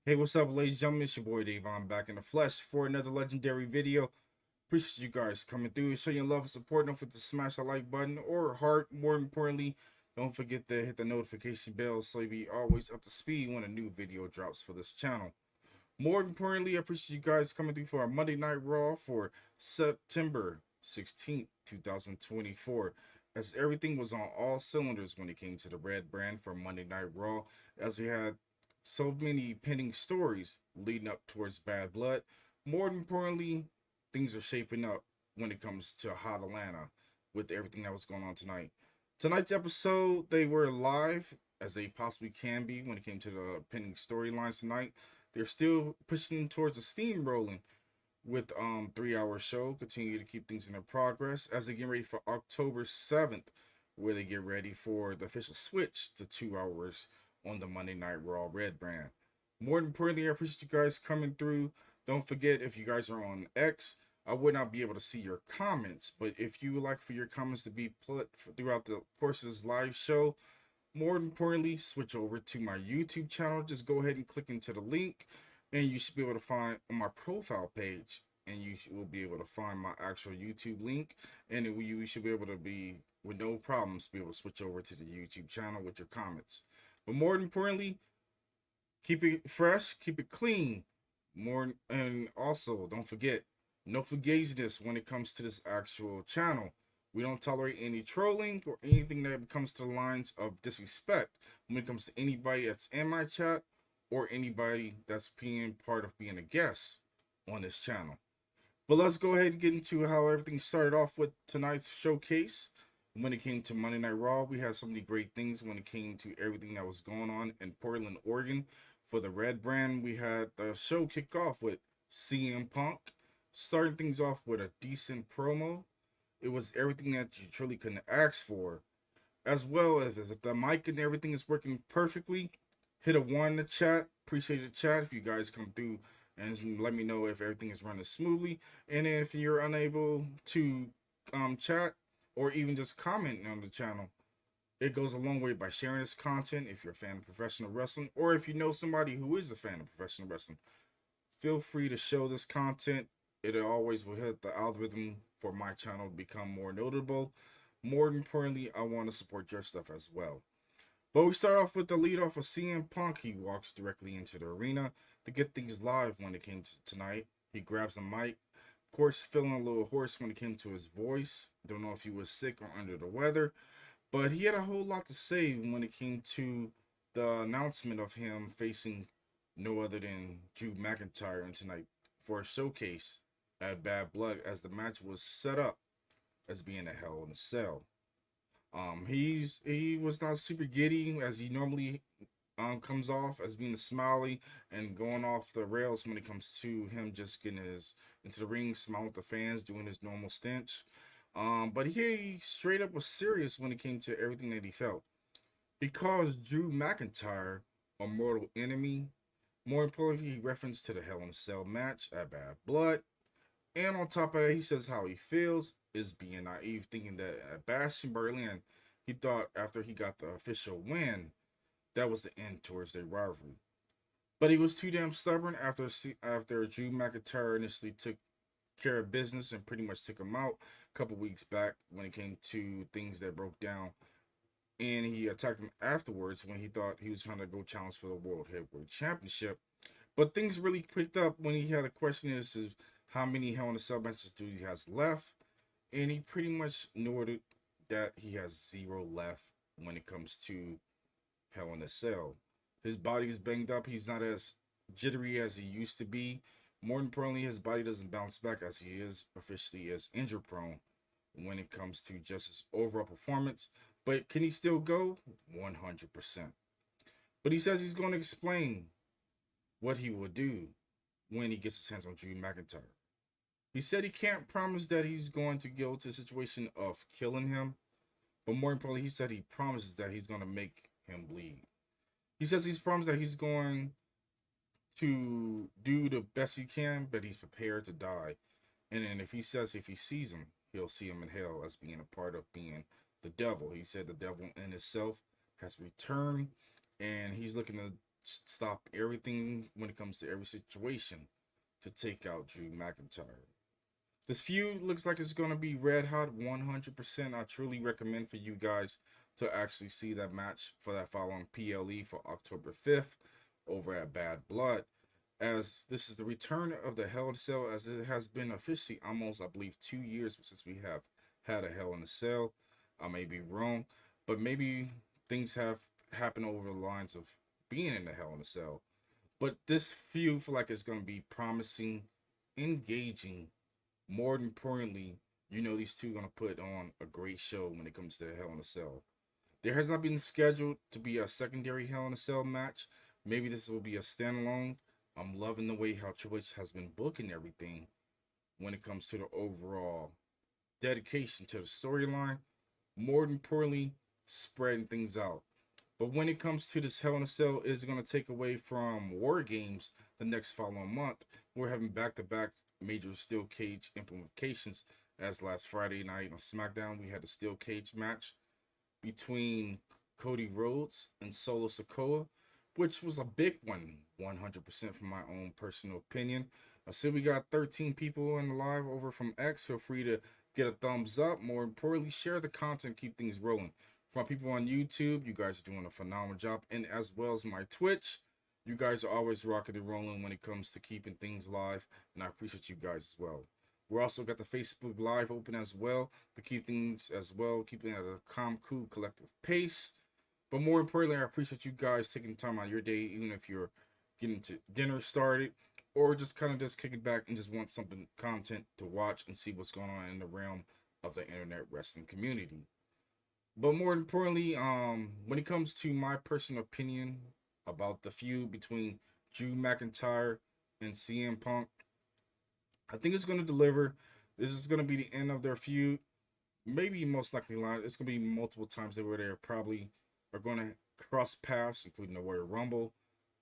Hey, what's up, ladies and gentlemen? It's your boy Dave. I'm back in the flesh for another legendary video. Appreciate you guys coming through. Show your love and support. Don't forget to smash the like button or heart. More importantly, don't forget to hit the notification bell so you'll be always up to speed when a new video drops for this channel. More importantly, I appreciate you guys coming through for our Monday Night Raw for September 16th, 2024. As everything was on all cylinders when it came to the red brand for Monday Night Raw, as we had so many pending stories leading up towards Bad Blood. More importantly, things are shaping up when it comes to Hot Atlanta with everything that was going on tonight. Tonight's episode, they were live as they possibly can be when it came to the pending storylines tonight. They're still pushing towards the steamrolling with 3 hour show. Continue to keep things in their progress as they get ready for October 7th, where they get ready for the official switch to 2 hours on the Monday Night Raw Red brand. More importantly, I appreciate you guys coming through. Don't forget, if you guys are on X, I would not be able to see your comments, but if you would like for your comments to be put throughout the course of this live show, more importantly, switch over to my YouTube channel. Just go ahead and click into the link, and you should be able to find on my profile page, and you will be able to find my actual YouTube link, and you should be able to be, with no problems, be able to switch over to the YouTube channel with your comments. But more importantly, keep it fresh, keep it clean. And also, don't forget, no fugaziness when it comes to this actual channel. We don't tolerate any trolling or anything that comes to the lines of disrespect when it comes to anybody that's in my chat or anybody that's being part of being a guest on this channel. But let's go ahead and get into how everything started off with tonight's showcase. When it came to Monday Night Raw, we had so many great things when it came to everything that was going on in Portland, Oregon. For the Red brand, we had the show kick off with CM Punk, starting things off with a decent promo. It was everything that you truly couldn't ask for, as well as if the mic and everything is working perfectly. Hit a 1 in the chat. Appreciate the chat if you guys come through and let me know if everything is running smoothly. And if you're unable to chat, or even just comment on the channel, it goes a long way by sharing this content. If you're a fan of professional wrestling, or if you know somebody who is a fan of professional wrestling, feel free to show this content. It always will hit the algorithm for my channel to become more notable. More importantly, I want to support your stuff as well. But we start off with the lead off of CM Punk. He walks directly into the arena to get things live when it came to tonight. He grabs the mic. Of course, feeling a little hoarse when it came to his voice. Don't know if he was sick or under the weather. But he had a whole lot to say when it came to the announcement of him facing no other than Drew McIntyre in tonight for a showcase at Bad Blood, as the match was set up as being a Hell in a Cell. He was not super giddy as he normally comes off as being smiley and going off the rails when it comes to him just getting his into the ring, smiling with the fans, doing his normal stench. But he straight up was serious when it came to everything that he felt. Because Drew McIntyre, a mortal enemy, more importantly, he referenced to the Hell in a Cell match at Bad Blood. And on top of that, he says how he feels is being naive, thinking that at Bash in Berlin, he thought after he got the official win, that was the end towards their rivalry. But he was too damn stubborn after Drew McIntyre initially took care of business and pretty much took him out a couple weeks back when it came to things that broke down. And he attacked him afterwards when he thought he was trying to go challenge for the World Heavyweight Championship. But things really picked up when he had a question as to how many Hell in a Cell matches do he has left. And he pretty much noted that he has 0 left when it comes to Hell in a Cell. His body is banged up. He's not as jittery as he used to be. More importantly, his body doesn't bounce back as he is officially as injury prone when it comes to just his overall performance. But can he still go? 100%. But he says he's going to explain what he will do when he gets his hands on Drew McIntyre. He said he can't promise that he's going to go to a situation of killing him. But more importantly, he said he promises that he's going to make him bleed. He says he's promised that he's going to do the best he can, but he's prepared to die. And then if he sees him, he'll see him in hell as being a part of being the devil. He said the devil in himself has returned, and he's looking to stop everything when it comes to every situation to take out Drew McIntyre. This feud looks like it's going to be red hot 100%. I truly recommend for you guys to actually see that match for that following PLE for October 5th over at Bad Blood. As this is the return of the Hell in a Cell, as it has been officially almost, I believe, 2 years since we have had a Hell in a Cell. I may be wrong, but maybe things have happened over the lines of being in the Hell in a Cell. But this feud feel like it's going to be promising, engaging. More importantly, these two are going to put on a great show when it comes to the Hell in a Cell. There has not been scheduled to be a secondary Hell in a Cell match. Maybe this will be a standalone. I'm loving the way how Triple H has been booking everything when it comes to the overall dedication to the storyline. More importantly, spreading things out. But when it comes to this Hell in a Cell, is going to take away from War Games the next following month. We're having back-to-back major steel cage implications. As last Friday night on SmackDown, we had a steel cage match between Cody Rhodes and Solo Sikoa, which was a big one, 100% from my own personal opinion. I said we got 13 people in the live over from X. Feel free to get a thumbs up. More importantly, share the content, keep things rolling. For my people on YouTube, you guys are doing a phenomenal job. And as well as my Twitch, you guys are always rocking and rolling when it comes to keeping things live. And I appreciate you guys as well. We're also got the Facebook Live open as well to keep things as well, keeping at a calm, cool, collective pace. But more importantly, I appreciate you guys taking time out of your day, even if you're getting to dinner started or just kind of just kicking back and just want something content to watch and see what's going on in the realm of the internet wrestling community. But more importantly, when it comes to my personal opinion about the feud between Drew McIntyre and CM Punk, I think it's going to deliver. This is going to be the end of their feud. Maybe most likely, it's going to be multiple times they were there. Probably are going to cross paths, including the Royal Rumble,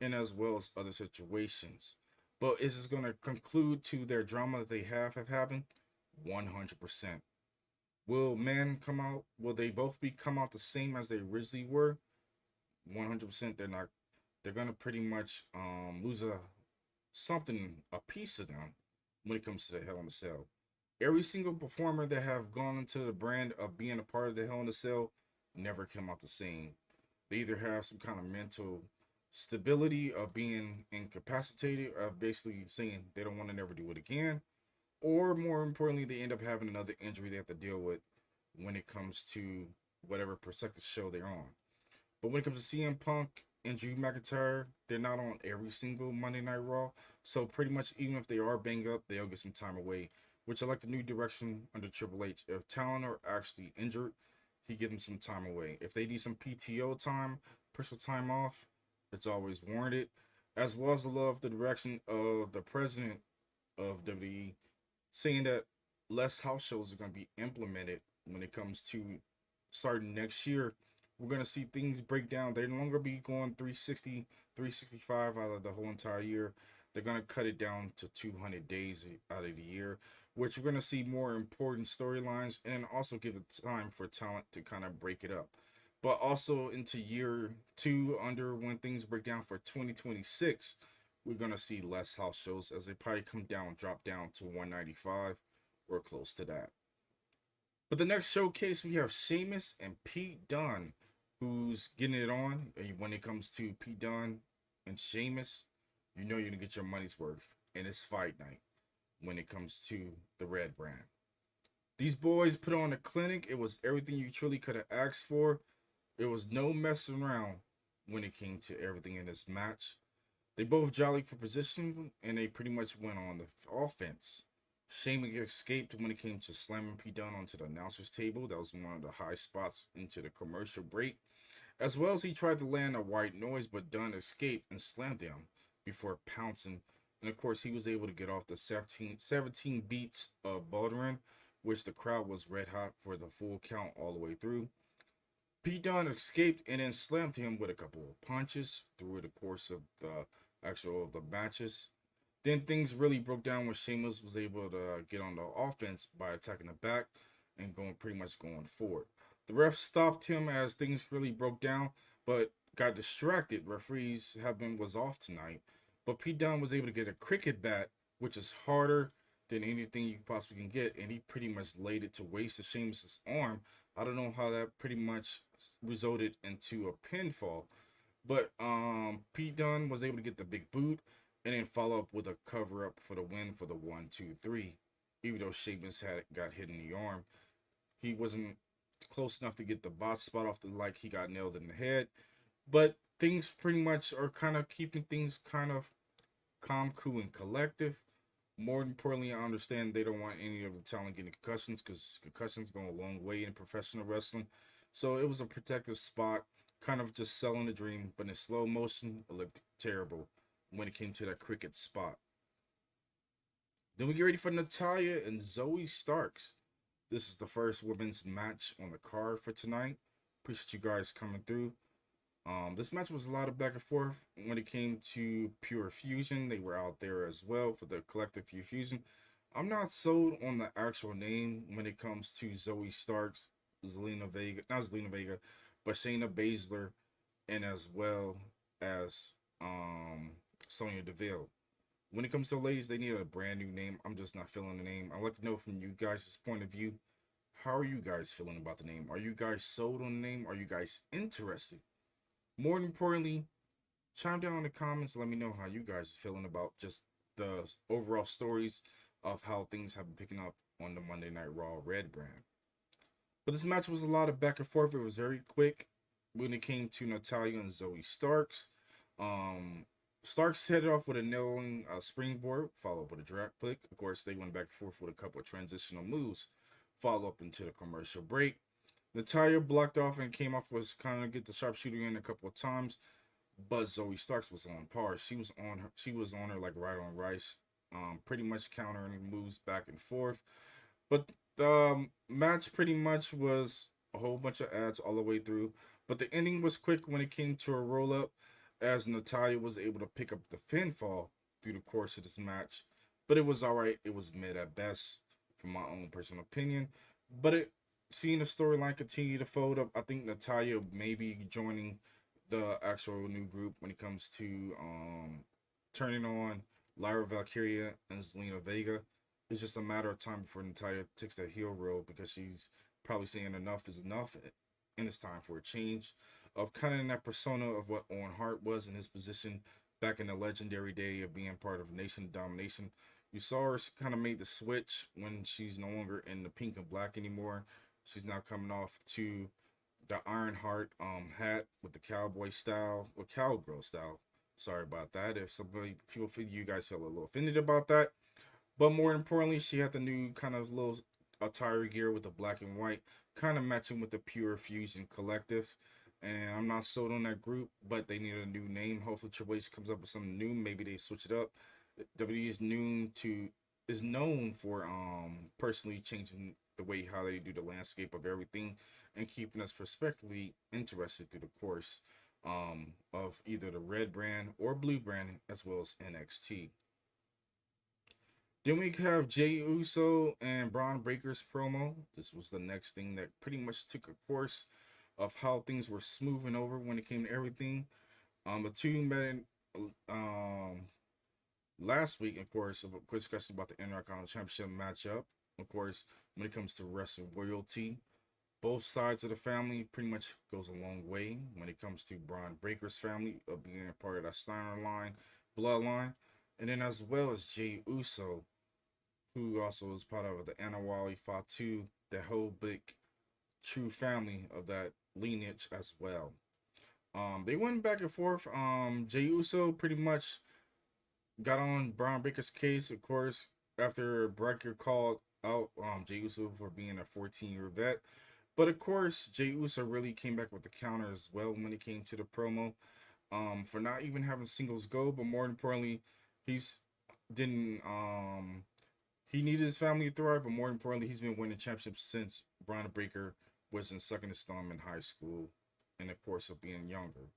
and as well as other situations. But is this going to conclude to their drama that they have happened? 100%. Will men come out? Will they both come out the same as they originally were? 100%. They're not. They're gonna pretty much lose a piece of them when it comes to the Hell in a Cell. Every single performer that have gone into the brand of being a part of the Hell in a Cell never came out the same. They either have some kind of mental stability of being incapacitated, or basically saying they don't want to never do it again, or more importantly, they end up having another injury they have to deal with when it comes to whatever prospective show they're on. But when it comes to CM Punk and Drew McIntyre, they're not on every single Monday Night Raw. So pretty much even if they are banged up, they'll get some time away, which I like the new direction under Triple H. If talent are actually injured, he gives them some time away. If they need some PTO time, personal time off, it's always warranted. As well as I love the direction of the president of WWE saying that less house shows are going to be implemented when it comes to starting next year. We're going to see things break down. They're no longer be going 360, 365 out of the whole entire year. They're going to cut it down to 200 days out of the year, which we're going to see more important storylines and also give it time for talent to kind of break it up. But also into year two, under when things break down for 2026, we're going to see less house shows as they probably drop down to 195 or close to that. But the next showcase, we have Sheamus and Pete Dunne, who's getting it on. When it comes to Pete Dunne and Sheamus, you know you're going to get your money's worth. And it's fight night when it comes to the red brand. These boys put on a clinic. It was everything you truly could have asked for. There was no messing around when it came to everything in this match. They both jollied for position, and they pretty much went on the offense. Sheamus escaped when it came to slamming Pete Dunne onto the announcer's table. That was one of the high spots into the commercial break. As well as he tried to land a white noise, but Dunne escaped and slammed him before pouncing. And of course, he was able to get off the 17 beats of Baldwin, which the crowd was red hot for the full count all the way through. Pete Dunne escaped and then slammed him with a couple of punches through the course of the matches. Then things really broke down when Sheamus was able to get on the offense by attacking the back and pretty much going forward. The ref stopped him as things really broke down, but got distracted. Referees have been was off tonight, but Pete Dunne was able to get a cricket bat, which is harder than anything you possibly can get, and he pretty much laid it to waste of Sheamus's arm. I don't know how that pretty much resulted into a pinfall, but Pete Dunne was able to get the big boot and then follow up with a cover up for the win for the 1, 2, 3. Even though Sheamus had got hit in the arm, he wasn't close enough to get the bot spot off the like he got nailed in the head. But things pretty much are kind of keeping things kind of calm, cool, and collective. More importantly, I understand they don't want any of the talent getting concussions because concussions go a long way in professional wrestling. So it was a protective spot, kind of just selling the dream, but in slow motion, it looked terrible when it came to that cricket spot. Then we get ready for Natalya and Zoey Starks. This is the first women's match on the card for tonight. Appreciate you guys coming through. This match was a lot of back and forth when it came to Pure Fusion. They were out there as well for the collective Pure Fusion. I'm not sold on the actual name when it comes to Zoey Starks, Zelina Vega, not Zelina Vega, but Shayna Baszler, and as well as Sonya Deville. When it comes to ladies, they need a brand new name. I'm just not feeling the name. I'd like to know from you guys' point of view, how are you guys feeling about the name? Are you guys sold on the name? Are you guys interested? More importantly, chime down in the comments and let me know how you guys are feeling about just the overall stories of how things have been picking up on the Monday Night Raw Red brand. But this match was a lot of back and forth. It was very quick when it came to Natalya and Zoey Starks. Starks headed off with a nailing springboard, followed with a drag click. Of course, they went back and forth with a couple of transitional moves, follow up into the commercial break. Natalya blocked off and came off was kind of get the sharpshooter in a couple of times, but Zoey Starks was on par. She was on her. She was on her like right on rice, pretty much countering moves back and forth. But the match pretty much was a whole bunch of ads all the way through. But the ending was quick when it came to a roll up, as Natalya was able to pick up the pinfall through the course of this match. But it was alright. It was mid at best, from my own personal opinion. But seeing the storyline continue to fold up, I think Natalya may be joining the actual new group when it comes to turning on Lyra Valkyria and Zelina Vega. It's just a matter of time before Natalya takes that heel role because she's probably saying enough is enough and it's time for a change of kind of in that persona of what Owen Hart was in his position back in the legendary day of being part of Nation Domination. You saw her kind of made the switch when she's no longer in the pink and black anymore. She's now coming off to the Ironheart hat with the cowboy style or cowgirl style. Sorry about that. If somebody people feel you guys feel a little offended about that. But more importantly, she had the new kind of little attire gear with the black and white, kind of matching with the Pure Fusion Collective. And I'm not sold on that group, but they need a new name. Hopefully Triple H comes up with something new. Maybe they switch it up. WWE is known for personally changing the way how they do the landscape of everything and keeping us prospectively interested through the course of either the red brand or blue brand as well as NXT. Then we have Jey Uso and Braun Breaker's promo. This was the next thing that pretty much took a course of how things were smoothing over when it came to everything. The two met in last week, of course, a quick discussion about the Intercontinental Championship matchup. Of course, when it comes to wrestling royalty, both sides of the family pretty much goes a long way when it comes to Braun Breaker's family of being a part of that Steiner line, bloodline, and then as well as Jey Uso, who also is part of the Anawali Fatu, the whole big true family of that lineage as well. They went back and forth. Jey Uso pretty much got on Braun Breaker's case, of course, after Breaker called out Jey Uso for being a 14-year vet. But of course, Jey Uso really came back with the counter as well when it came to the promo. For not even having singles go, but more importantly, he's didn't he needed his family to thrive, but more importantly, he's been winning championships since Braun Breaker was in sucking his thumb in high school in the course of being younger.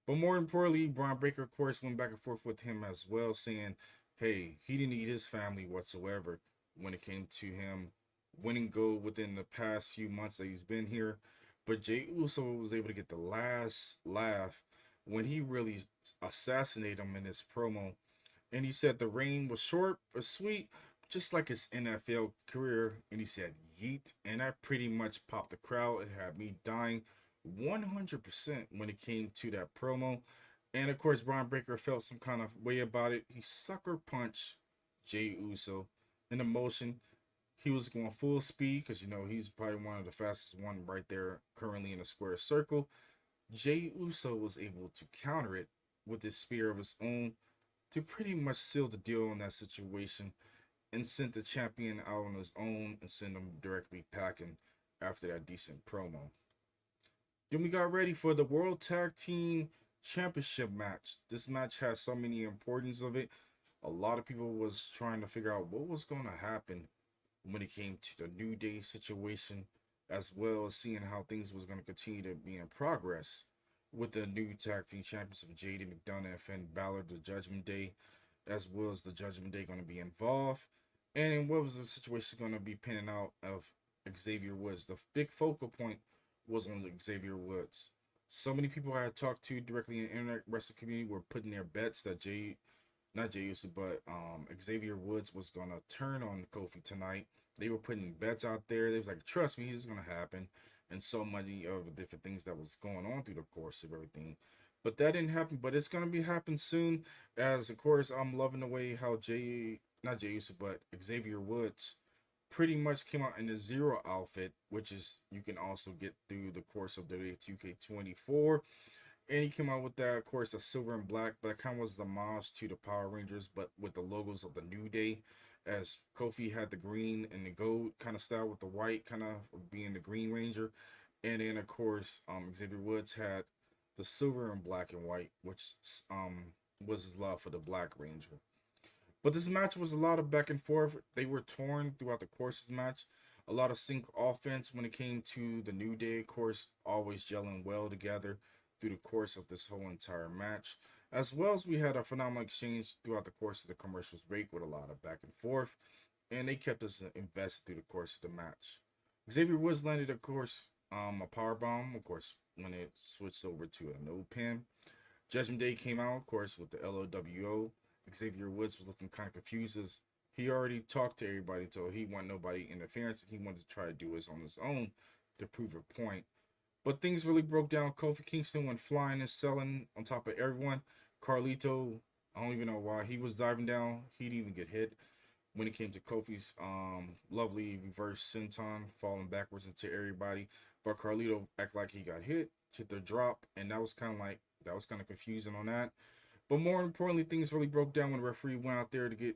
But more importantly, Braun Breaker, of course, went back and forth with him as well, saying, hey, he didn't need his family whatsoever when it came to him winning gold within the past few months that he's been here. But Jey Uso was able to get the last laugh when he really assassinated him in his promo. And he said the reign was short but sweet, just like his NFL career. And he said yeet, and that pretty much popped the crowd. It had me dying 100% when it came to that promo. And of course, Braun Breaker felt some kind of way about it. He sucker punched Jey Uso in the motion. He was going full speed because he's probably one of the fastest one right there currently in a square circle. Jey Uso was able to counter it with his spear of his own to pretty much seal the deal in that situation and sent the champion out on his own and send him directly packing after that decent promo. Then we got ready for the World Tag Team Championship match. This match has so many importance of it. A lot of people was trying to figure out what was going to happen when it came to the New Day situation, as well as seeing how things was going to continue to be in progress with the new tag team champions of JD McDonough and Finn Balor, the Judgment Day, as well as the Judgment Day going to be involved. And what was the situation going to be pinning out of Xavier Woods? The big focal point was on Xavier Woods. So many people I had talked to directly in the internet wrestling community were putting their bets that not Jey Uso, but Xavier Woods was gonna turn on Kofi tonight. They were putting bets out there. They was like, trust me, this is gonna happen. And so many of the different things that was going on through the course of everything. But that didn't happen. But it's gonna be happen soon. As of course, I'm loving the way how not Jey Uso, but Xavier Woods pretty much came out in the zero outfit, which is you can also get through the course of the 2K24. And he came out with that, of course, a silver and black, but it kind of was the homage to the Power Rangers, but with the logos of the New Day. As Kofi had the green and the gold kind of style with the white kind of being the Green Ranger. And then, of course, Xavier Woods had the silver and black and white, which was his love for the Black Ranger. But this match was a lot of back and forth. They were torn throughout the course of the match. A lot of sync offense when it came to the New Day, of course, always gelling well together through the course of this whole entire match. As well as we had a phenomenal exchange throughout the course of the commercials break with a lot of back and forth. And they kept us invested through the course of the match. Xavier Woods landed, of course, a power bomb, of course, when it switched over to a no pin. Judgment Day came out, of course, with the LOWO. Xavier Woods was looking kind of confused as he already talked to everybody, so he wanted nobody interference, and he wanted to try to do it on his own to prove a point. But things really broke down. Kofi Kingston went flying and selling on top of everyone. Carlito, I don't even know why he was diving down. He didn't even get hit when it came to Kofi's lovely reverse senton, falling backwards into everybody. But Carlito acted like he got hit the drop, and that was kind of confusing on that. But more importantly, things really broke down when the referee went out there to get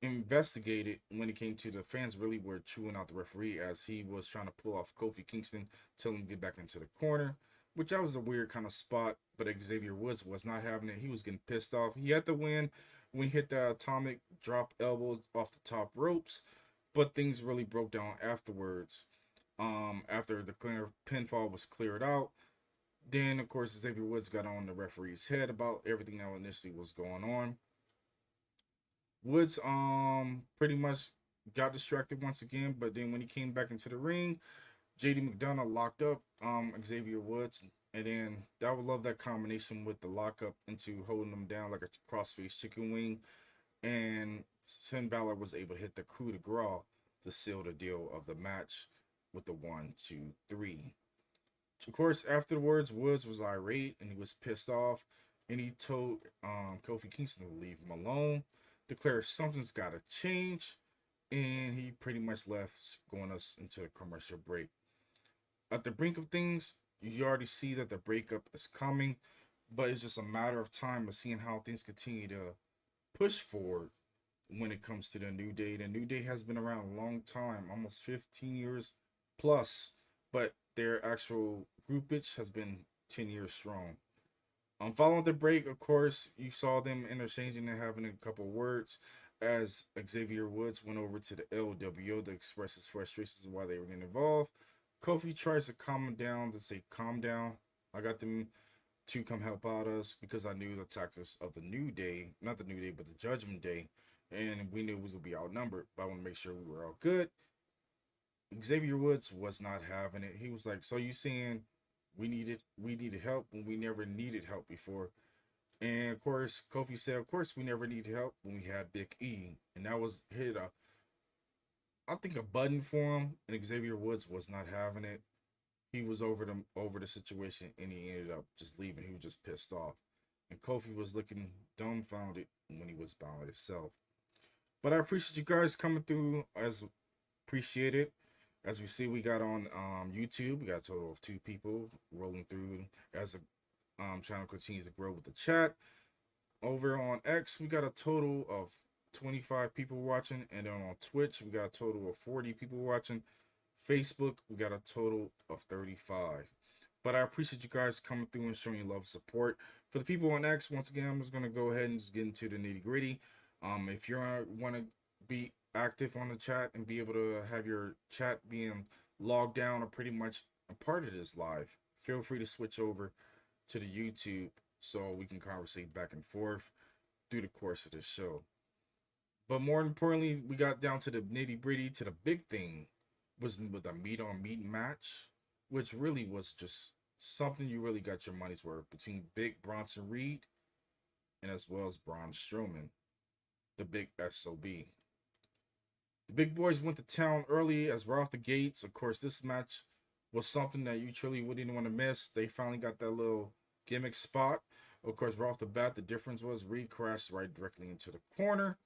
investigated when it came to the fans really were chewing out the referee as he was trying to pull off Kofi Kingston, tell him to get back into the corner, which that was a weird kind of spot, but Xavier Woods was not having it. He was getting pissed off. He had to win when he hit the atomic drop elbow off the top ropes, but things really broke down afterwards. After the clear pinfall was cleared out, then of course Xavier Woods got on the referee's head about everything that initially was going on. Woods pretty much got distracted once again, but then when he came back into the ring, JD McDonough locked up Xavier Woods, and then I would love that combination with the lockup into holding him down like a crossface chicken wing, and Finn Balor was able to hit the coup de grace to seal the deal of the match with the 1, 2, 3. Of course, afterwards, Woods was irate and he was pissed off, and he told Kofi Kingston to leave him alone, declared something's got to change, and he pretty much left, going us into a commercial break. At the brink of things, you already see that the breakup is coming, but it's just a matter of time of seeing how things continue to push forward when it comes to the New Day. The New Day has been around a long time, almost 15 years plus, but their actual groupage has been 10 years strong. Following the break, of course, you saw them interchanging and having a couple words as Xavier Woods went over to the LWO to express his frustrations while they were getting involved. Kofi tries to calm him down, to say, calm down. I got them to come help out us because I knew the tactics of the New Day, not the New Day, but the Judgment Day, and we knew we would be outnumbered, but I want to make sure we were all good. Xavier Woods was not having it. He was like, so you saying We needed help when we never needed help before. And of course, Kofi said, of course, we never needed help when we had Big E, and that was hit a I think a button for him. And Xavier Woods was not having it. He was over the situation, and he ended up just leaving. He was just pissed off, and Kofi was looking dumbfounded when he was by himself. But I appreciate you guys coming through. As appreciate it. As we see, we got on YouTube. We got a total of 2 people rolling through as the channel continues to grow with the chat. Over on X, we got a total of 25 people watching, and then on Twitch, we got a total of 40 people watching. Facebook, we got a total of 35. But I appreciate you guys coming through and showing your love and support. For the people on X, once again, I'm just gonna go ahead and just get into the nitty gritty. If you want to be active on the chat and be able to have your chat being logged down or pretty much a part of this live, feel free to switch over to the YouTube so we can conversate back and forth through the course of this show. But more importantly, we got down to the nitty gritty, to the big thing, was with a meat on meat match, which really was just something you really got your money's worth between Big Bronson Reed and as well as Braun Strowman, the big SOB. The big boys went to town early as we're off the gates. Of course, this match was something that you truly wouldn't want to miss. They finally got that little gimmick spot. Of course, right off the bat, the difference was Reed crashed right directly into the corner.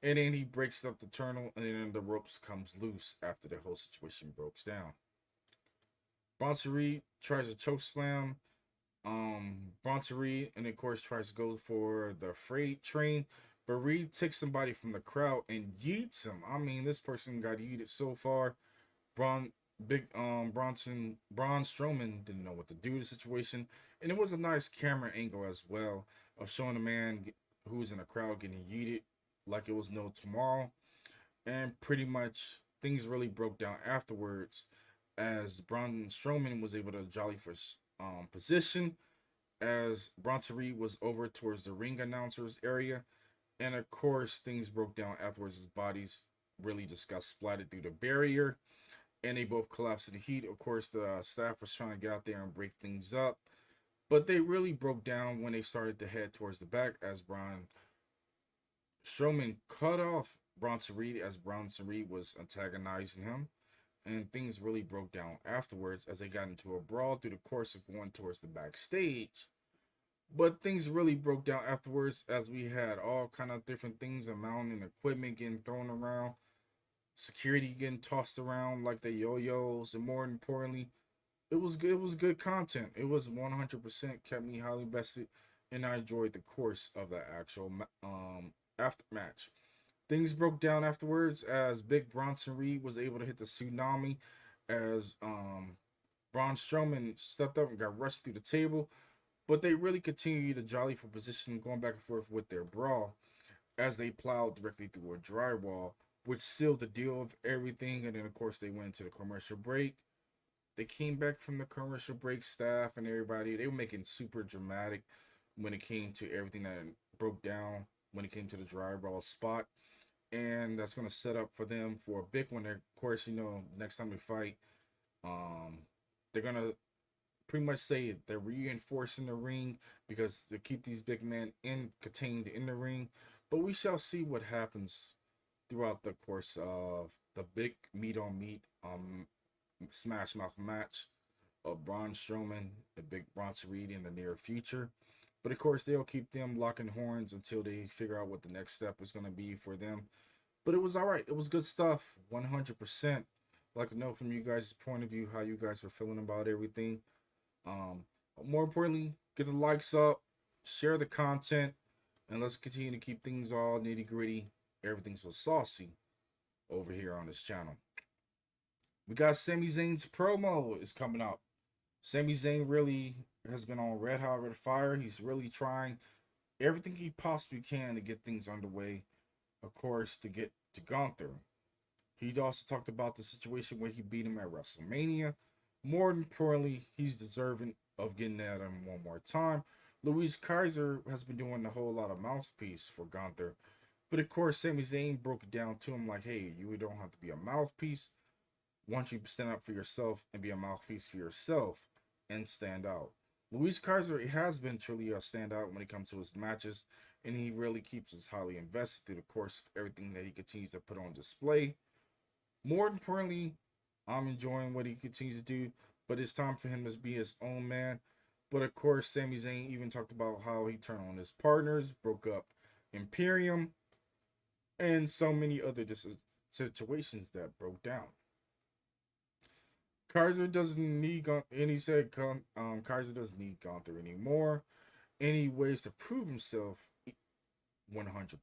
And then he breaks up the turtle, and then the ropes comes loose after the whole situation breaks down. Bronson Reed tries to choke slam Bronson Reed, and of course tries to go for the freight train. But Reed takes somebody from the crowd and yeets him. I mean, this person got yeeted so far. Braun Braun Strowman didn't know what to do with the situation, and it was a nice camera angle as well of showing a man who was in the crowd getting yeeted like it was no tomorrow. And pretty much things really broke down afterwards as Braun Strowman was able to jolly for position as Bronson Reed was over towards the ring announcers area. And of course, things broke down afterwards. His bodies really just got splattered through the barrier, and they both collapsed in the heat. Of course, the staff was trying to get out there and break things up, but they really broke down when they started to head towards the back as Braun Strowman cut off Bronson Reed as Bronson Reed was antagonizing him, and things really broke down afterwards as they got into a brawl through the course of going towards the backstage. But things really broke down afterwards as we had all kind of different things, a mountain equipment getting thrown around, security getting tossed around like the yo-yos, and more importantly, it was good. It was good content. It was 100% kept me highly invested, and I enjoyed the course of the actual after match. Things broke down afterwards as Big Bronson Reed was able to hit the tsunami as Braun Strowman stepped up and got rushed through the table. But they really continued to jolly for position, going back and forth with their brawl as they plowed directly through a drywall, which sealed the deal of everything. And then, of course, they went into the commercial break. They came back from the commercial break, staff and everybody. They were making super dramatic when it came to everything that broke down when it came to the drywall spot. And that's going to set up for them for a big one. Of course, next time they fight, they're going to pretty much say they're reinforcing the ring because they keep these big men contained in the ring. But we shall see what happens throughout the course of the big meat on meat smash mouth match of Braun Strowman and Big Bronson Reed in the near future. But of course, they'll keep them locking horns until they figure out what the next step is going to be for them. But it was all right. It was good stuff. 100%. I'd like to know from you guys' point of view how you guys were feeling about everything. More importantly, get the likes up, share the content, and let's continue to keep things all nitty gritty. Everything's so saucy over here on this channel. We got Sami Zayn's promo is coming up. Sami Zayn really has been on red hot red fire. He's really trying everything he possibly can to get things underway. Of course, to get to Gunther. He also talked about the situation where he beat him at WrestleMania. More importantly, he's deserving of getting at him one more time. Louise Kaiser has been doing a whole lot of mouthpiece for Gunther. But of course, Sami Zayn broke it down to him like, hey, you don't have to be a mouthpiece. Once you stand up for yourself and be a mouthpiece for yourself, and stand out. Luis Kaiser has been truly a standout when it comes to his matches, and he really keeps us highly invested through the course of everything that he continues to put on display. More importantly, I'm enjoying what he continues to do, but it's time for him to be his own man. But of course, Sami Zayn even talked about how he turned on his partners, broke up Imperium, and so many other situations that broke down. Kaiser doesn't need and he said Kaiser doesn't need Gunther anymore. Any ways to prove himself 100%.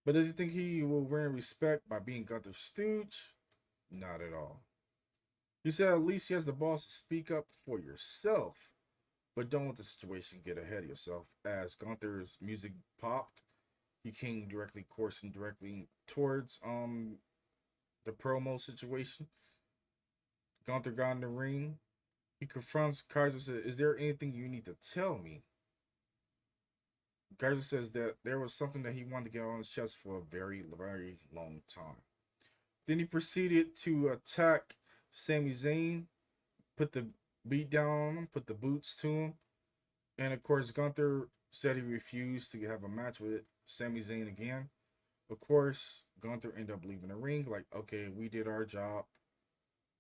But does he think he will win respect by being Gunther's stooge? Not at all. He said at least he has the balls to speak up for yourself, but don't let the situation get ahead of yourself. As Gunther's music popped, he came directly coursing directly towards the promo situation. Gunther got in the ring. He confronts Kaiser and says, "Is there anything you need to tell me?" Kaiser says that there was something that he wanted to get on his chest for a very, very long time. Then he proceeded to attack Sami Zayn, put the beat down on him, put the boots to him. And of course, Gunther said he refused to have a match with Sami Zayn again. Of course, Gunther ended up leaving the ring, like, okay, we did our job.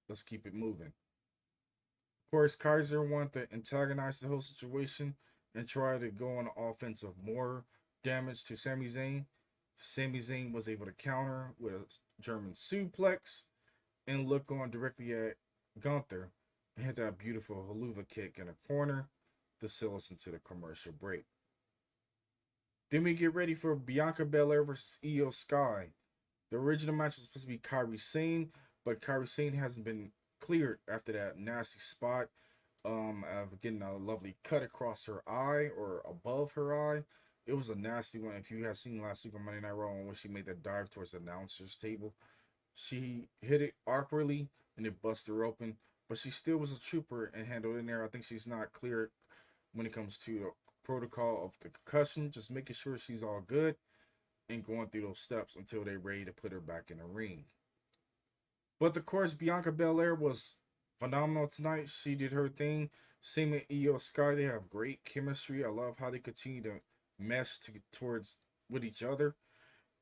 Let's keep it moving. Of course, Kaiser wanted to antagonize the whole situation and try to go on the offense of more damage to Sami Zayn. Sami Zayn was able to counter with a German suplex and look on directly at Gunther and hit that beautiful haluva kick in the corner to seal us into the commercial break. Then we get ready for Bianca Belair versus Io Sky. The original match was supposed to be Kairi Sane, but Kairi Sane hasn't been cleared after that nasty spot of getting a lovely cut across her eye or above her eye. It was a nasty one. If you had seen last week on Monday Night Raw when she made that dive towards the announcer's table, she hit it awkwardly and it busted her open, but she still was a trooper and handled in there. I think she's not cleared when it comes to the protocol of the concussion, just making sure she's all good and going through those steps until they're ready to put her back in the ring. But of course, Bianca Belair was phenomenal tonight. She did her thing. Same with Io Sky. They have great chemistry. I love how they continue to mesh towards with each other.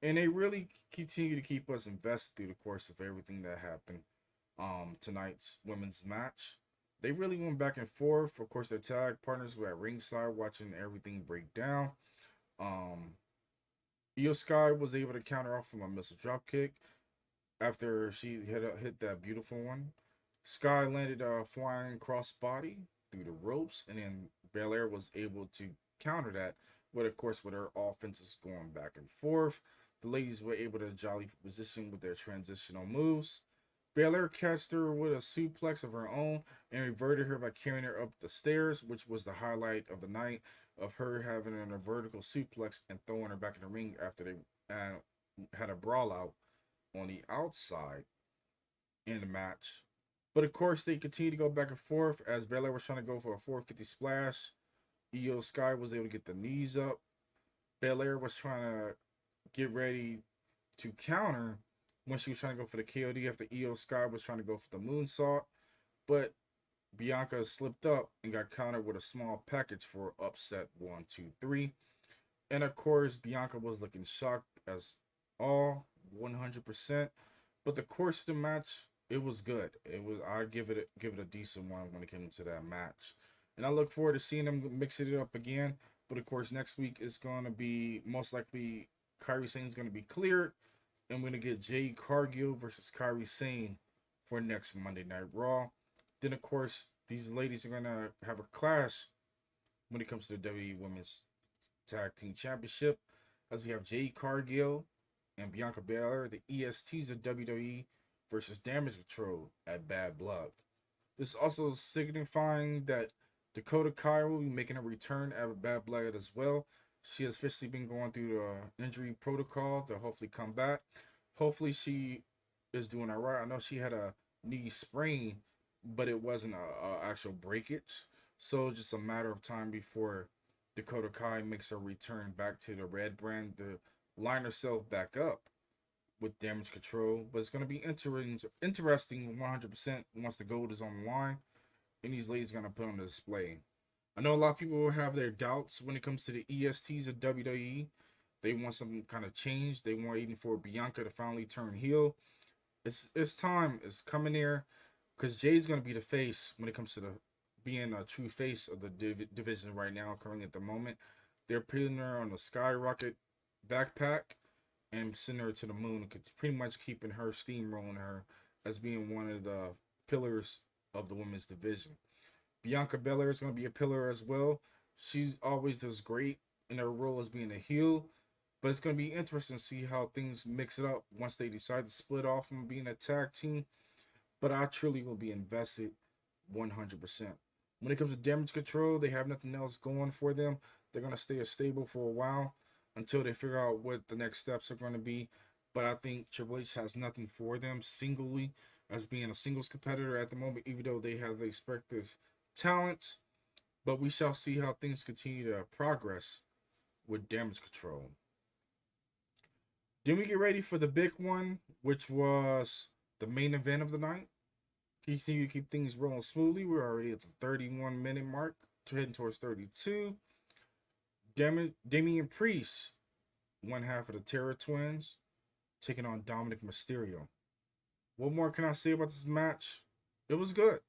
And they really continue to keep us invested through the course of everything that happened tonight's women's match. They really went back and forth. Of course, their tag partners were at ringside watching everything break down. Io Sky was able to counter off from a missile dropkick after she hit that beautiful one. Sky landed a flying crossbody through the ropes, and then Belair was able to counter that. But of course, with her offenses going back and forth, the ladies were able to jolly position with their transitional moves. Belair catched her with a suplex of her own and reverted her by carrying her up the stairs, which was the highlight of the night of her having a vertical suplex and throwing her back in the ring after they had a brawl out on the outside in the match. But of course, they continued to go back and forth as Belair was trying to go for a 450 splash. Io Sky was able to get the knees up. Belair was trying to get ready to counter when she was trying to go for the KOD after Io Sky was trying to go for the moonsault. But Bianca slipped up and got countered with a small package for upset 1, 2, 3. And of course, Bianca was looking shocked as all 100%. But the course of the match, it was good. I give it a decent one when it came to that match. And I look forward to seeing them mix it up again. But of course, next week is going to be most likely Kairi Sane is going to be cleared. And we're going to get Jade Cargill versus Kairi Sane for next Monday Night Raw. Then, of course, these ladies are going to have a clash when it comes to the WWE Women's Tag Team Championship. As we have Jade Cargill and Bianca Belair, the ESTs of WWE, versus Damage Control at Bad Blood. This is also signifying that Dakota Kai will be making a return at Bad Blood as well. She has officially been going through the injury protocol to hopefully come back. Hopefully she is doing all right. I know she had a knee sprain, but it wasn't a actual breakage. So it's just a matter of time before Dakota Kai makes her return back to the red brand to line herself back up with Damage Control. But it's going to be interesting 100% once the gold is on the line. and these ladies gonna put on display. I know a lot of people will have their doubts when it comes to the ESTs of WWE. They want some kind of change. They want even for Bianca to finally turn heel. It's time. It's coming there because Jay's gonna be the face when it comes to the being a true face of the division right now, currently at the moment. They're putting her on the skyrocket backpack and sending her to the moon, pretty much keeping her steamrolling her as being one of the pillars of the women's division. Bianca Belair is going to be a pillar as well. She's always does great in her role as being a heel, but it's going to be interesting to see how things mix it up once they decide to split off from being a tag team. But I truly will be invested 100%. When it comes to Damage Control, they have nothing else going for them. They're going to stay stable for a while until they figure out what the next steps are going to be. But I think Triple H has nothing for them singly as being a singles competitor at the moment, even though they have the respective talents. But we shall see how things continue to progress with Damage Control. Then we get ready for the big one, which was the main event of the night. Continue to keep things rolling smoothly. We're already at the 31-minute mark, heading towards 32. Damian Priest, one half of the Terror Twins, taking on Dominik Mysterio. What more can I say about this match? It was good.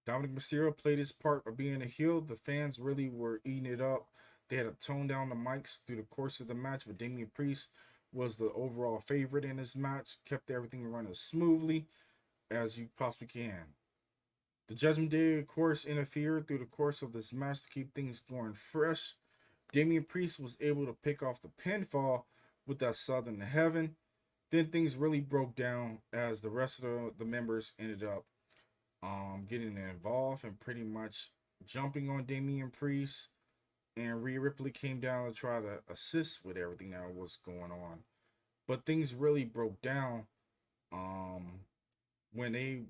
Dominik Mysterio played his part of being a heel. The fans really were eating it up. They had to tone down the mics through the course of the match, but Damian Priest was the overall favorite in this match, kept everything running smoothly as you possibly can. The Judgment Day, of course, interfered through the course of this match to keep things going fresh. Damian Priest was able to pick off the pinfall with that Southern Heaven. Then things really broke down as the rest of the members ended up getting involved and pretty much jumping on Damian Priest. And Rhea Ripley came down to try to assist with everything that was going on. But things really broke down when they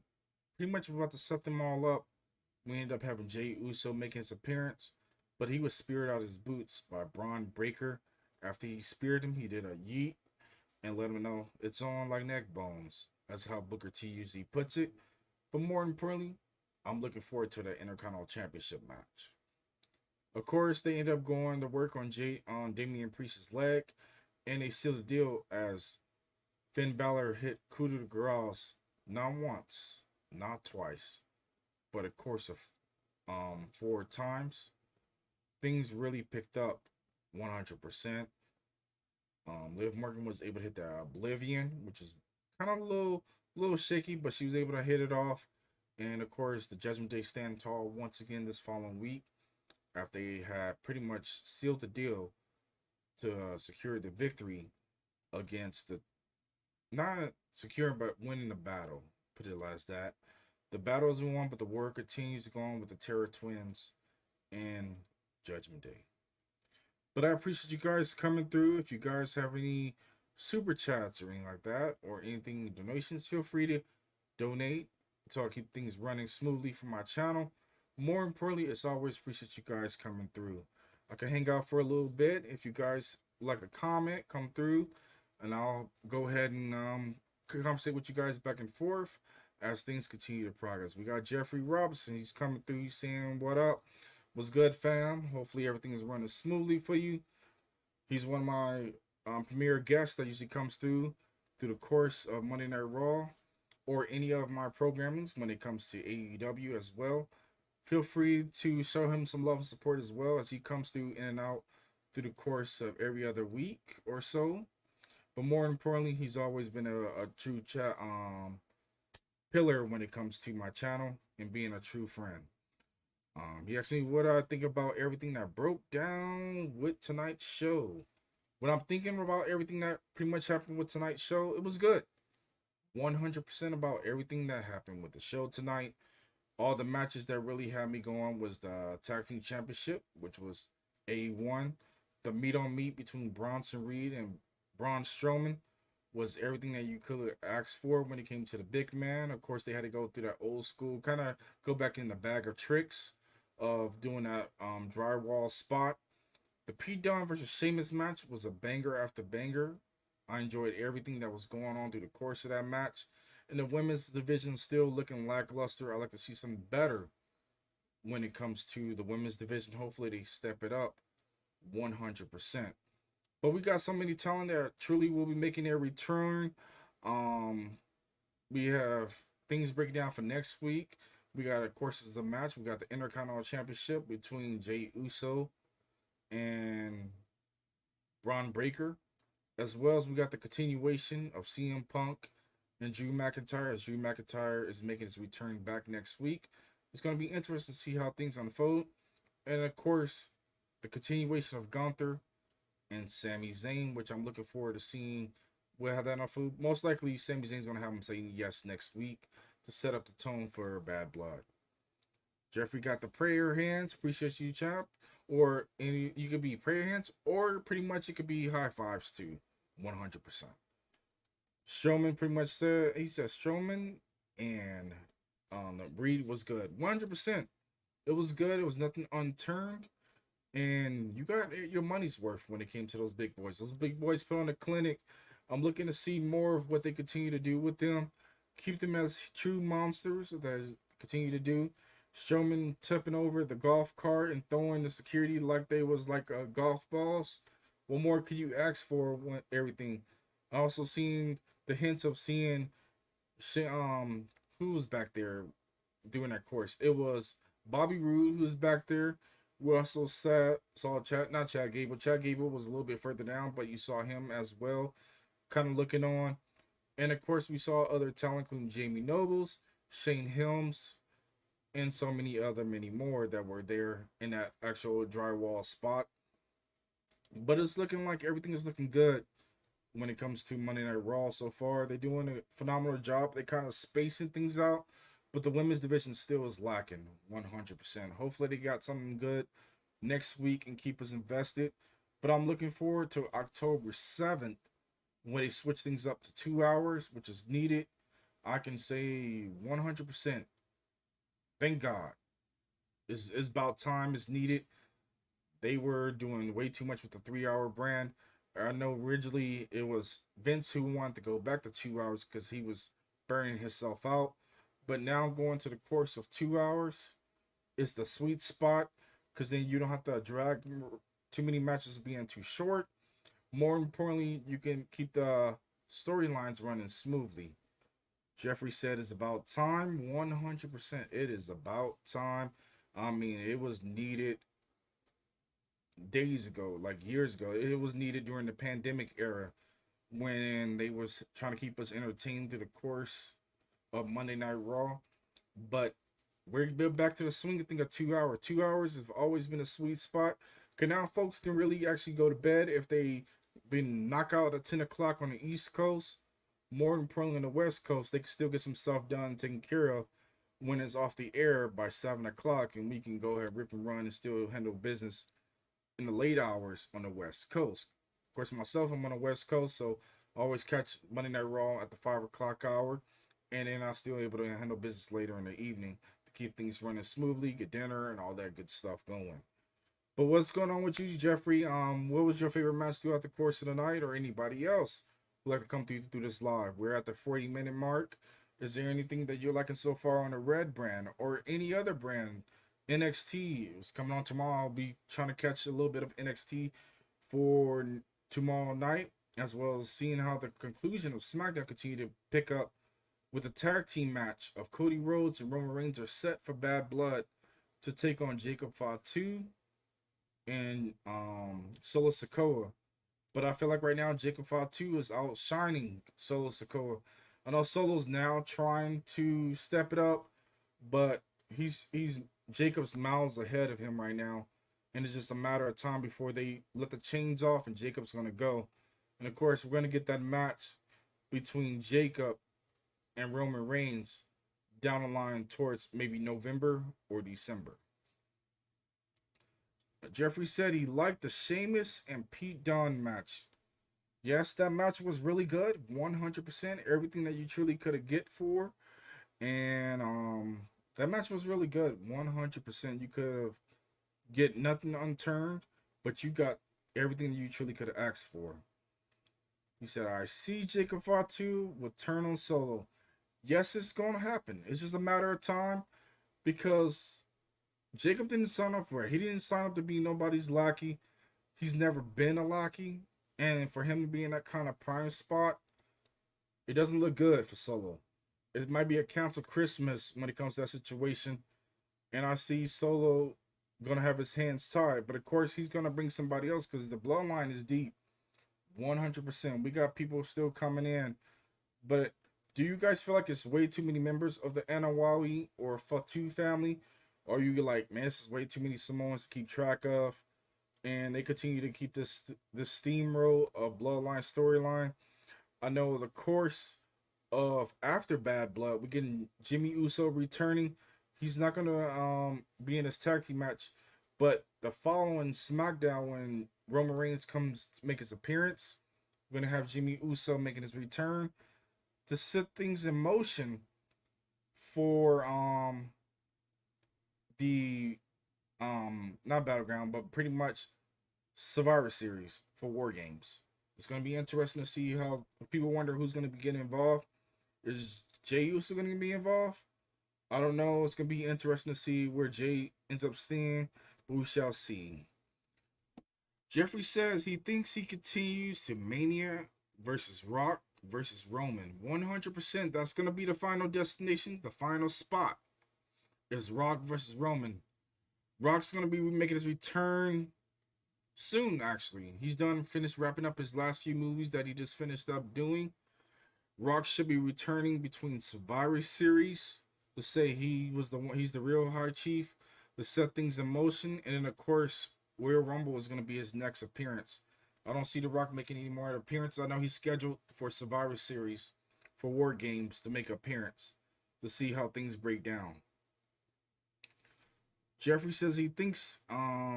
pretty much were about to set them all up. We ended up having Jey Uso make his appearance, but he was speared out his boots by Braun Breaker. After he speared him, he did a yeet and let him know it's on like neck bones. That's how Booker T usually puts it. But more importantly, I'm looking forward to the Intercontinental Championship match. Of course, they end up going to work on Damian Priest's leg, and they seal the deal as Finn Balor hit coup de grace not once, not twice, but a course of 4 times. Things really picked up 100%. Liv Morgan was able to hit the Oblivion, which is kind of a little shaky, but she was able to hit it off. And of course, the Judgment Day stand tall once again this following week after they had pretty much sealed the deal to secure the victory against the not securing but winning the battle. Put it as that. The battle has been won, but the war continues to go on with the Terror Twins and Judgment Day. But I appreciate you guys coming through. If you guys have any super chats or anything like that, or anything donations, feel free to donate so I keep things running smoothly for my channel. More importantly, it's always appreciate you guys coming through. I can hang out for a little bit. If you guys like to comment, come through, and I'll go ahead and conversate with you guys back and forth as things continue to progress. We got Jeffrey Robinson. He's coming through. He's saying, what up? What's good, fam? Hopefully everything is running smoothly for you. He's one of my premier guests that usually comes through the course of Monday Night Raw or any of my programmings when it comes to AEW as well. Feel free to show him some love and support as well as he comes through in and out through the course of every other week or so. But more importantly, he's always been a true pillar when it comes to my channel and being a true friend. He asked me what I think about everything that broke down with tonight's show. When I'm thinking about everything that pretty much happened with tonight's show, it was good. 100% about everything that happened with the show tonight. All the matches that really had me going was the Tag Team Championship, which was A1. The meat on meat between Bronson Reed and Braun Strowman was everything that you could ask for when it came to the big man. Of course, they had to go through that old school, kind of go back in the bag of tricks of doing that drywall spot. The Pete Dunne versus Sheamus match was a banger after banger. I enjoyed everything that was going on through the course of that match. And the women's division still looking lackluster. I like to see something better when it comes to the women's division. Hopefully they step it up 100%. But we got so many talent that truly will be making their return. Um, we have things breaking down for next week. We got, of course, as a match. We got the Intercontinental Championship between Jey Uso and Braun Breaker, as well as we got the continuation of CM Punk and Drew McIntyre, as Drew McIntyre is making his return back next week. It's going to be interesting to see how things unfold. And of course, the continuation of Gunther and Sami Zayn, which I'm looking forward to seeing will have that unfold. Most likely, Sami Zayn's going to have him saying yes next week to set up the tone for Bad Blood. Jeffrey got the prayer hands. Appreciate you, champ. Or you could be prayer hands, or pretty much it could be high fives too. 100%. Strowman pretty much said, he said Strowman and the Breed was good. 100%. It was good. It was nothing unturned. And you got your money's worth when it came to those big boys. Those big boys put on a clinic. I'm looking to see more of what they continue to do with them. Keep them as true monsters that continue to do. Strowman tipping over the golf cart and throwing the security like they was like golf balls. What more could you ask for when everything? I also seen the hints of seeing who was back there doing that course. It was Bobby Roode who was back there. We also saw not Chad Gable. Chad Gable was a little bit further down, but you saw him as well, kind of looking on. And of course, we saw other talent, including Jamie Nobles, Shane Helms, and so many more that were there in that actual drywall spot. But it's looking like everything is looking good when it comes to Monday Night Raw so far. They're doing a phenomenal job. They kind of spacing things out, but the women's division still is lacking 100%. Hopefully they got something good next week and keep us invested. But I'm looking forward to October 7th when they switch things up to 2 hours, which is needed. I can say 100%. Thank God. It's about time. It's needed. They were doing way too much with the 3 hour brand. I know originally it was Vince who wanted to go back to 2 hours because he was burning himself out. But now going to the course of 2 hours is the sweet spot because then you don't have to drag too many matches being too short. More importantly, you can keep the storylines running smoothly. Jeffrey said it's about time. 100%. It is about time. I mean, it was needed days ago, like years ago. It was needed during the pandemic era when they was trying to keep us entertained through the course of Monday Night Raw. But we're back to the swing thing of 2 hours. 2 hours have always been a sweet spot. Cause now folks can really actually go to bed if they been knocked out at 10 o'clock on the East Coast. More importantly, on the West Coast, they can still get some stuff done, taken care of when it's off the air by 7 o'clock, and we can go ahead, rip and run, and still handle business in the late hours on the West Coast. Of course, myself, I'm on the West Coast, so I always catch Monday Night Raw at the 5 o'clock hour, and then I'm still able to handle business later in the evening to keep things running smoothly, get dinner, and all that good stuff going. But what's going on with you, Jeffrey? What was your favorite match throughout the course of the night, or anybody else who'd like to come through this live? We're at the 40-minute mark. Is there anything that you're liking so far on the Red brand or any other brand? NXT is coming on tomorrow. I'll be trying to catch a little bit of NXT for tomorrow night, as well as seeing how the conclusion of SmackDown continue to pick up with the tag team match of Cody Rhodes and Roman Reigns are set for Bad Blood to take on Jacob Fatu and Solo Sikoa. But I feel like right now Jacob Fatu is outshining Solo Sikoa. I know Solo's now trying to step it up, but he's Jacob's miles ahead of him right now. And it's just a matter of time before they let the chains off and Jacob's going to go. And of course, we're going to get that match between Jacob and Roman Reigns down the line towards maybe November or December. Jeffrey said he liked the Sheamus and Pete Dunne match. Yes, that match was really good. 100%. Everything that you truly could have get for. And that match was really good. 100%. You could have get nothing unturned, but you got everything you truly could have asked for. He said, I see Jacob Fatu will turn on Solo. Yes, it's going to happen. It's just a matter of time because Jacob didn't sign up for it. He didn't sign up to be nobody's lackey. He's never been a lackey. And for him to be in that kind of prime spot, it doesn't look good for Solo. It might be a council Christmas when it comes to that situation. And I see Solo gonna have his hands tied. But of course he's gonna bring somebody else because the bloodline is deep. 100%. We got people still coming in. But do you guys feel like it's way too many members of the Anawawi or Fatu family? Or are you like, man, this is way too many Samoans to keep track of? And they continue to keep this steamroll of bloodline storyline. I know the course of after Bad Blood, we're getting Jimmy Uso returning. He's not gonna be in his tag team match, but the following SmackDown when Roman Reigns comes to make his appearance, we're gonna have Jimmy Uso making his return to set things in motion for the not Battleground, but pretty much Survivor Series for War Games. It's going to be interesting to see how people wonder who's going to be getting involved. Is Jey Uso going to be involved? I don't know. It's going to be interesting to see where Jey ends up staying, but we shall see. Jeffrey says he thinks he continues to Mania versus Rock versus Roman. 100%. That's going to be the final destination, the final spot. Is Rock versus Roman. Rock's going to be making his return soon, actually. He's finished wrapping up his last few movies that he just finished up doing. Rock should be returning between Survivor Series to say he's the real High Chief to set things in motion, and then of course Royal Rumble is going to be his next appearance. I don't see The Rock making any more appearances. I know he's scheduled for Survivor Series for War Games to make an appearance to see how things break down. Jeffrey says he thinks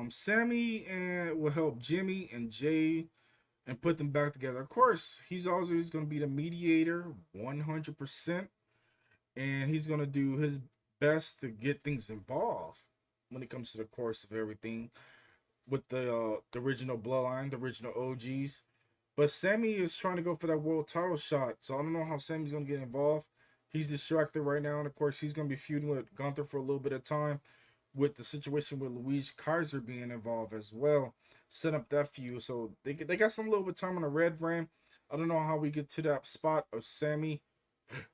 Sammy will help Jimmy and Jay and put them back together. Of course, he's always going to be the mediator, 100%, and he's going to do his best to get things involved when it comes to the course of everything with the original bloodline, the original OGs. But Sammy is trying to go for that world title shot, so I don't know how Sammy's going to get involved. He's distracted right now, and of course, he's going to be feuding with Gunther for a little bit of time, with the situation with Luigi Kaiser being involved as well, set up that feud. So they got some little bit of time on the red brand. I don't know how we get to that spot of Sammy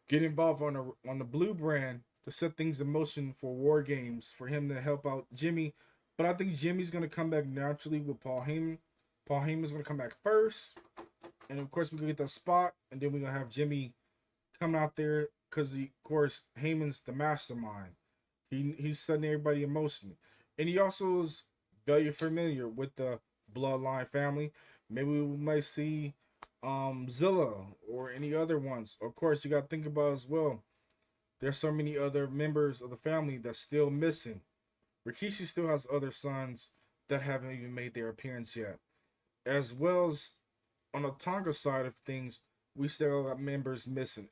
get involved on the blue brand to set things in motion for War Games for him to help out Jimmy. But I think Jimmy's gonna come back naturally with Paul Heyman. Paul Heyman's gonna come back first, and of course we're gonna get that spot, and then we're gonna have Jimmy come out there because of course Heyman's the mastermind. He's setting everybody in motion. And he also is very familiar with the Bloodline family. Maybe we might see Zilla or any other ones. Of course, you got to think about as well. There's so many other members of the family that's still missing. Rikishi still has other sons that haven't even made their appearance yet. As well as on the Tonga side of things, we still got members missing.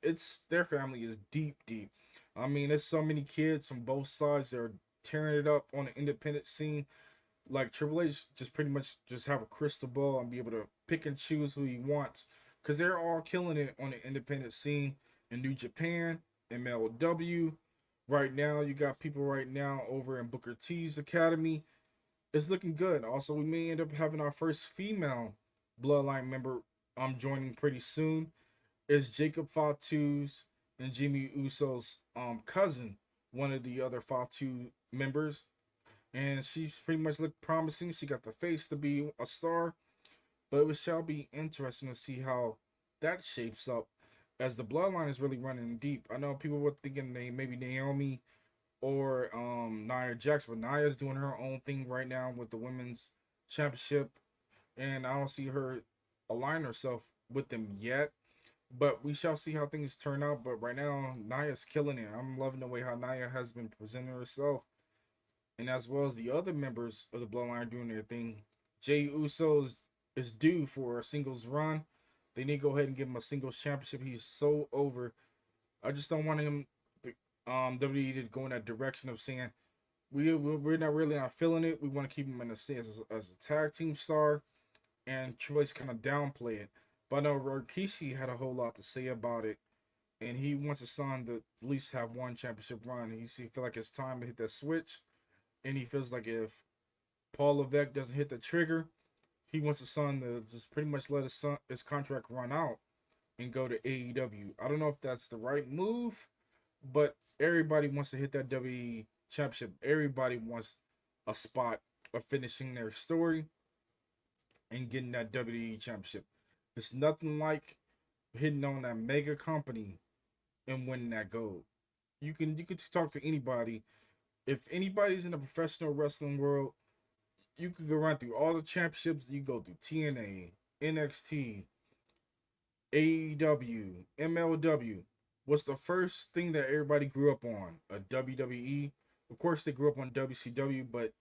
Their family is deep, deep. I mean, there's so many kids from both sides that are tearing it up on the independent scene. Like Triple H just pretty much just have a crystal ball and be able to pick and choose who he wants. Because they're all killing it on the independent scene in New Japan, MLW. Right now, you got people right now over in Booker T's Academy. It's looking good. Also, we may end up having our first female Bloodline member joining pretty soon. Is Jacob Fatu's and Jimmy Uso's cousin, one of the other Fatu members. And she's pretty much looked promising. She got the face to be a star. But it shall be interesting to see how that shapes up as the bloodline is really running deep. I know people were thinking maybe Naomi or Nia Jax, but Nia's doing her own thing right now with the women's championship. And I don't see her align herself with them yet. But we shall see how things turn out. But right now, Nia's killing it. I'm loving the way how Nia has been presenting herself. And as well as the other members of the Bloodline doing their thing. Jey Uso is due for a singles run. They need to go ahead and give him a singles championship. He's so over. I just don't want him, WWE, to go in that direction of saying, we're not feeling it. We want to keep him in the scene as a tag team star. And Triple H kind of downplay it. But I know Rikishi had a whole lot to say about it and he wants his son to at least have one championship run. He feel like it's time to hit that switch, and he feels like if Paul Levesque doesn't hit the trigger, he wants his son to just pretty much let his contract run out and go to AEW. I don't know if that's the right move, but everybody wants to hit that WWE championship. Everybody wants a spot of finishing their story and getting that WWE championship. It's nothing like hitting on that mega company and winning that gold. You can talk to anybody. If anybody's in the professional wrestling world, you could go run through all the championships. You go through TNA, NXT, AEW, MLW. What's the first thing that everybody grew up on? A WWE. Of course, they grew up on WCW, but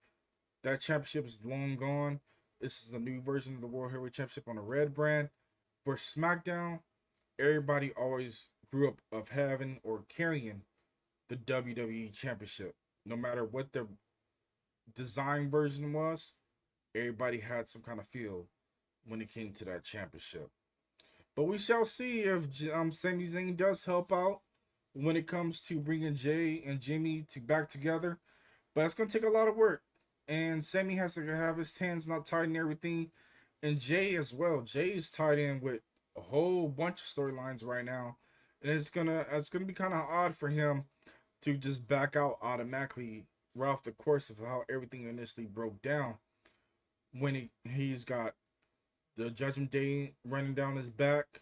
that championship is long gone. This is a new version of the World Heavyweight Championship on a red brand. For SmackDown, everybody always grew up of having or carrying the WWE Championship. No matter what the design version was, everybody had some kind of feel when it came to that championship. But we shall see if Sami Zayn does help out when it comes to bringing Jay and Jimmy back together. But it's going to take a lot of work. And Sami has to have his hands not tied and everything. And Jay as well. Jay is tied in with a whole bunch of storylines right now. And it's gonna be kind of odd for him to just back out automatically right off the course of how everything initially broke down. When he's got the Judgment Day running down his back.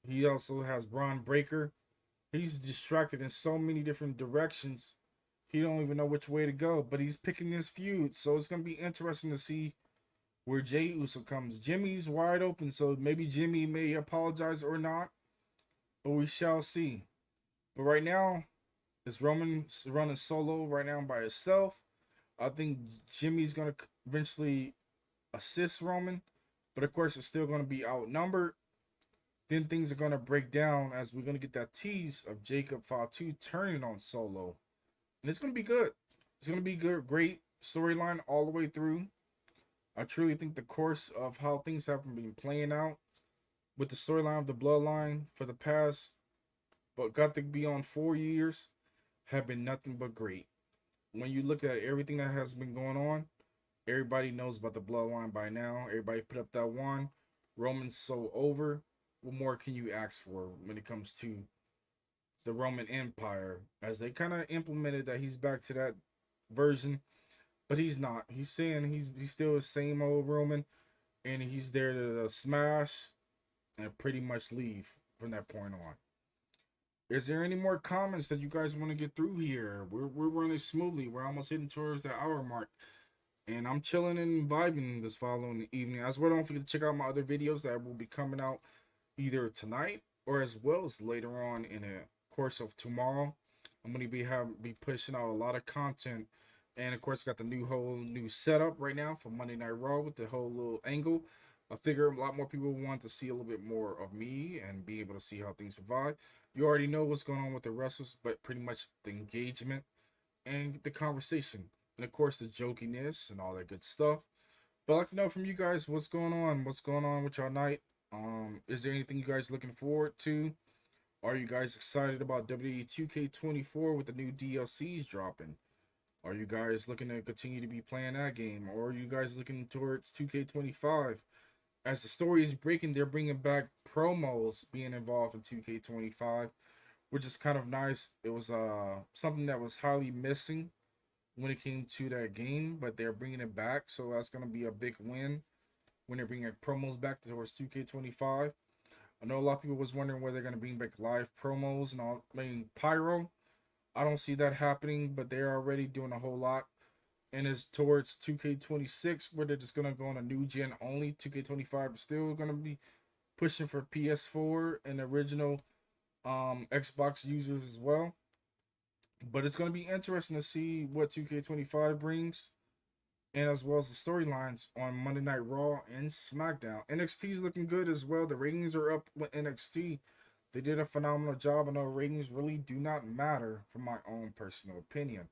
He also has Braun Breaker. He's distracted in so many different directions. He don't even know which way to go, but he's picking this feud. So it's going to be interesting to see where Jey Uso comes. Jimmy's wide open, so maybe Jimmy may apologize or not, but we shall see. But right now, it's Roman running solo right now by himself. I think Jimmy's going to eventually assist Roman, but of course, it's still going to be outnumbered. Then things are going to break down as we're going to get that tease of Jacob Fatu turning on Solo. And it's going to be good. It's going to be good, great storyline all the way through. I truly think the course of how things have been playing out with the storyline of the Bloodline for the past, but got to be on 4 years, have been nothing but great. When you look at everything that has been going on, everybody knows about the Bloodline by now. Everybody put up that one. Roman's so over. What more can you ask for when it comes to the Roman Empire? As they kind of implemented that he's back to that version, but he's not. He's saying he's still the same old Roman, and he's there to smash and pretty much leave from that point on. Is there any more comments that you guys want to get through here? We're running smoothly. We're almost hitting towards the hour mark. And I'm chilling and vibing this following evening. As well, don't forget to check out my other videos that will be coming out either tonight or as well as later on in the course of tomorrow. I'm going to be pushing out a lot of content. And of course, got the whole new setup right now for Monday Night Raw with the whole little angle. I figure a lot more people want to see a little bit more of me and be able to see how things provide. You already know what's going on with the wrestlers, but pretty much the engagement and the conversation. And of course, the jokiness and all that good stuff. But I'd like to know from you guys what's going on. What's going on with y'all night? Is there anything you guys looking forward to? Are you guys excited about WWE 2K24 with the new DLCs dropping? Are you guys looking to continue to be playing that game? Or are you guys looking towards 2K25? As the story is breaking, they're bringing back promos being involved in 2K25, which is kind of nice. It was something that was highly missing when it came to that game, but they're bringing it back, so that's going to be a big win when they're bringing promos back towards 2K25. I know a lot of people was wondering whether they're going to bring back live promos and all, pyro. I don't see that happening, but they're already doing a whole lot. And it's towards 2K26 where they're just going to go on a new gen only. 2K25 is still going to be pushing for PS4 and original Xbox users as well. But it's going to be interesting to see what 2K25 brings, and as well as the storylines on Monday Night Raw and SmackDown. NXT is looking good as well. The ratings are up with NXT. They did a phenomenal job. I know ratings really do not matter from my own personal opinion.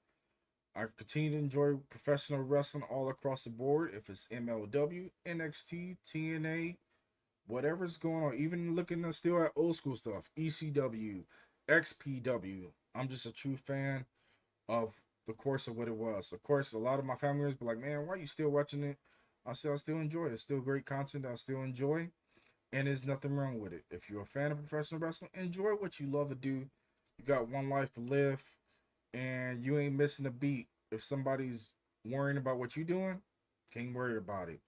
I continue to enjoy professional wrestling all across the board. If it's MLW, NXT, TNA, whatever's going on, even looking at still at old school stuff, ECW, XPW. I'm just a true fan of the course of what it was. Of course, a lot of my family members be like, man, why are you still watching it? I still enjoy it. It's still great content I still enjoy. And there's nothing wrong with it. If you're a fan of professional wrestling, enjoy what you love to do. You got one life to live, and you ain't missing a beat. If somebody's worrying about what you're doing, can't worry about it.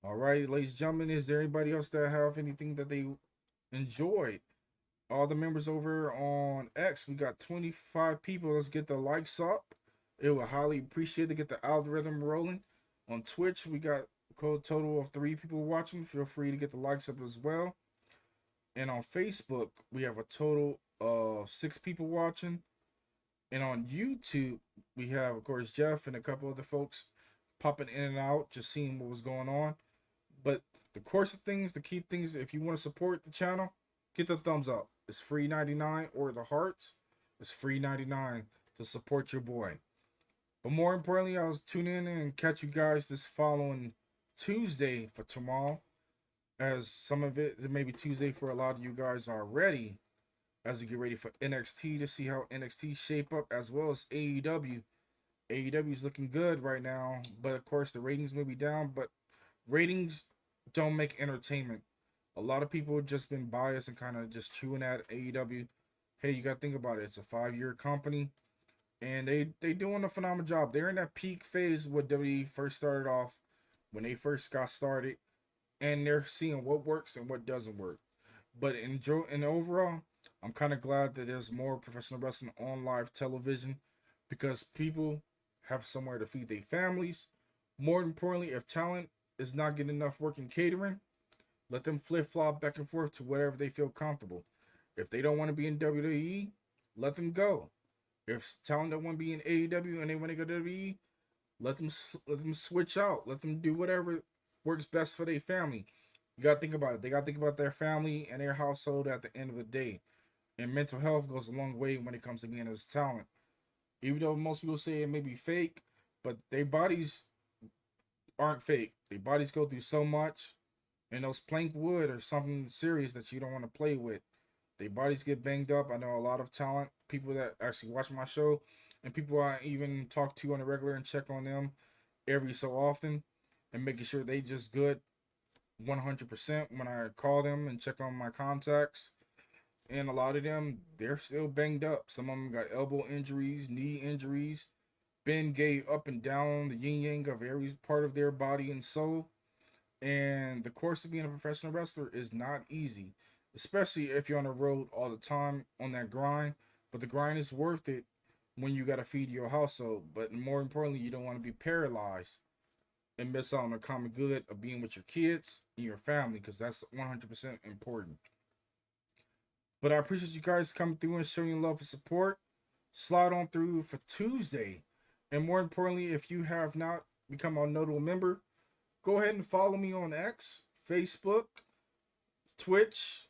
All right, ladies and gentlemen, is there anybody else that have anything that they enjoyed? All the members over on X, we got 25 people. Let's get the likes up. It would highly appreciate to get the algorithm rolling. On Twitch, we got a total of 3 people watching. Feel free to get the likes up as well. And on Facebook, we have a total of 6 people watching. And on YouTube, we have, of course, Jeff and a couple other folks popping in and out, just seeing what was going on. But the course of things, to keep things, if you want to support the channel, get the thumbs up. It's free 99, or the hearts. It's free 99 to support your boy. But more importantly, I was tune in and catch you guys this following Tuesday for tomorrow. As some of it may be Tuesday for a lot of you guys already, as we get ready for NXT to see how NXT shape up, as well as AEW. AEW is looking good right now, but of course the ratings may be down, but ratings don't make entertainment. A lot of people have just been biased and kind of just chewing at AEW. Hey, you got to think about it. It's a 5-year company, and they doing a phenomenal job. They're in that peak phase when WWE first started off, when they first got started, and they're seeing what works and what doesn't work. But in overall, I'm kind of glad that there's more professional wrestling on live television, because people have somewhere to feed their families. More importantly, if talent is not getting enough work in catering, let them flip-flop back and forth to whatever they feel comfortable. If they don't want to be in WWE, let them go. If talent don't want to be in AEW and they want to go to WWE, let them switch out. Let them do whatever works best for their family. You got to think about it. They got to think about their family and their household at the end of the day. And mental health goes a long way when it comes to being as talent. Even though most people say it may be fake, but their bodies aren't fake. Their bodies go through so much. And those plank wood or something serious that you don't want to play with. Their bodies get banged up. I know a lot of talent, people that actually watch my show, and people I even talk to on a regular and check on them every so often, and making sure they just good 100% when I call them and check on my contacts. And a lot of them, they're still banged up. Some of them got elbow injuries, knee injuries, been gay up and down the yin yang of every part of their body and soul. And the course of being a professional wrestler is not easy, especially if you're on the road all the time on that grind. But the grind is worth it when you got to feed your household. But more importantly, you don't want to be paralyzed and miss out on the common good of being with your kids and your family, because that's 100% important. But I appreciate you guys coming through and showing love and support. Slide on through for Tuesday. And more importantly, if you have not become a notable member, go ahead and follow me on X, Facebook, Twitch.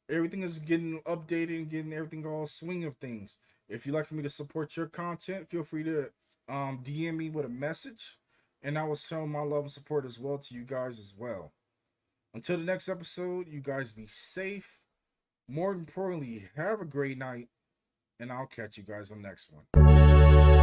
Everything is getting updated and getting everything all swing of things. If you'd like for me to support your content, feel free to DM me with a message, and I will show my love and support as well to you guys as well. Until the next episode, you guys be safe. More importantly, have a great night, and I'll catch you guys on the next one.